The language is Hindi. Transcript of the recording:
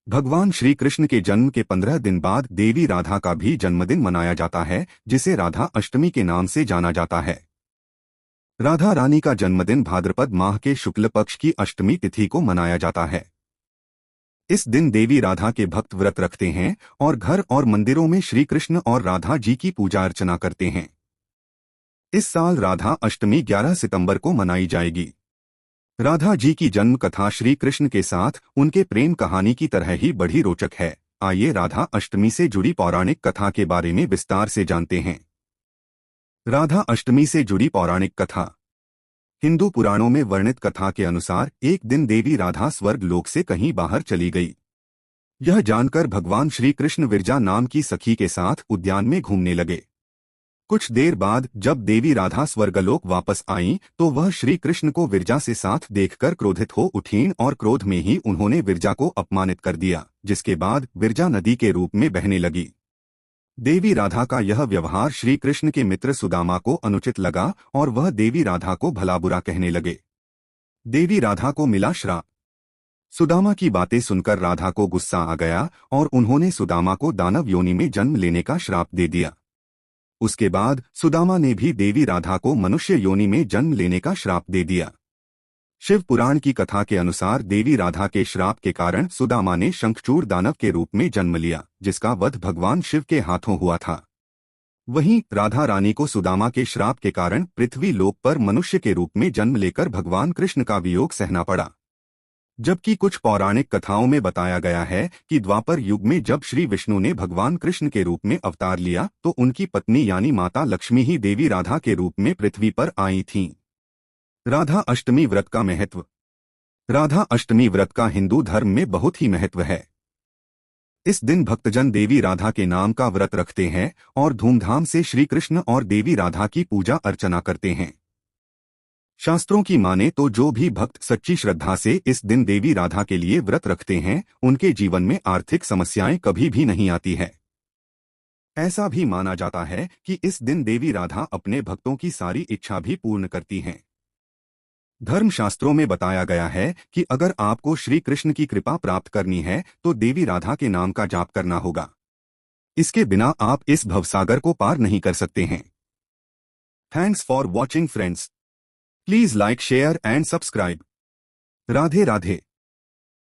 भगवान श्री कृष्ण के जन्म के 15 दिन बाद देवी राधा का भी जन्मदिन मनाया जाता है, जिसे राधा अष्टमी के नाम से जाना जाता है। राधा रानी का जन्मदिन भाद्रपद माह के शुक्ल पक्ष की अष्टमी तिथि को मनाया जाता है। इस दिन देवी राधा के भक्त व्रत रखते हैं और घर और मंदिरों में श्री कृष्ण और राधा जी की पूजा अर्चना करते हैं। इस साल राधा अष्टमी 11 सितंबर को मनाई जाएगी। राधा जी की जन्म कथा श्री कृष्ण के साथ उनके प्रेम कहानी की तरह ही बड़ी रोचक है। आइए राधा अष्टमी से जुड़ी पौराणिक कथा के बारे में विस्तार से जानते हैं। राधा अष्टमी से जुड़ी पौराणिक कथा। हिंदू पुराणों में वर्णित कथा के अनुसार एक दिन देवी राधा स्वर्ग लोक से कहीं बाहर चली गई। यह जानकर भगवान श्री कृष्ण विरजा नाम की सखी के साथ उद्यान में घूमने लगे। कुछ देर बाद जब देवी राधा स्वर्गलोक वापस आईं, तो वह श्री कृष्ण को विरजा से साथ देखकर क्रोधित हो उठीं और क्रोध में ही उन्होंने विरजा को अपमानित कर दिया, जिसके बाद विरजा नदी के रूप में बहने लगी। देवी राधा का यह व्यवहार श्री कृष्ण के मित्र सुदामा को अनुचित लगा और वह देवी राधा को भला बुरा कहने लगे। देवी राधा को मिला श्राप। सुदामा की बातें सुनकर राधा को गुस्सा आ गया और उन्होंने सुदामा को दानव योनि में जन्म लेने का श्राप दे दिया। उसके बाद सुदामा ने भी देवी राधा को मनुष्य योनि में जन्म लेने का श्राप दे दिया। शिव पुराण की कथा के अनुसार देवी राधा के श्राप के कारण सुदामा ने शंखचूड़ दानव के रूप में जन्म लिया, जिसका वध भगवान शिव के हाथों हुआ था। वहीं राधा रानी को सुदामा के श्राप के कारण पृथ्वी लोक पर मनुष्य के रूप में जन्म लेकर भगवान कृष्ण का वियोग सहना पड़ा। जबकि कुछ पौराणिक कथाओं में बताया गया है कि द्वापर युग में जब श्री विष्णु ने भगवान कृष्ण के रूप में अवतार लिया, तो उनकी पत्नी यानी माता लक्ष्मी ही देवी राधा के रूप में पृथ्वी पर आई थीं। राधा अष्टमी व्रत का महत्व। राधा अष्टमी व्रत का हिंदू धर्म में बहुत ही महत्व है। इस दिन भक्तजन देवी राधा के नाम का व्रत रखते हैं और धूमधाम से श्री कृष्ण और देवी राधा की पूजा अर्चना करते हैं। शास्त्रों की माने तो जो भी भक्त सच्ची श्रद्धा से इस दिन देवी राधा के लिए व्रत रखते हैं, उनके जीवन में आर्थिक समस्याएं कभी भी नहीं आती है। ऐसा भी माना जाता है कि इस दिन देवी राधा अपने भक्तों की सारी इच्छा भी पूर्ण करती हैं। धर्मशास्त्रों में बताया गया है कि अगर आपको श्री कृष्ण की कृपा प्राप्त करनी है तो देवी राधा के नाम का जाप करना होगा। इसके बिना आप इस भवसागर को पार नहीं कर सकते हैं। Thanks for watching friends. Please like, share and subscribe. Radhe Radhe.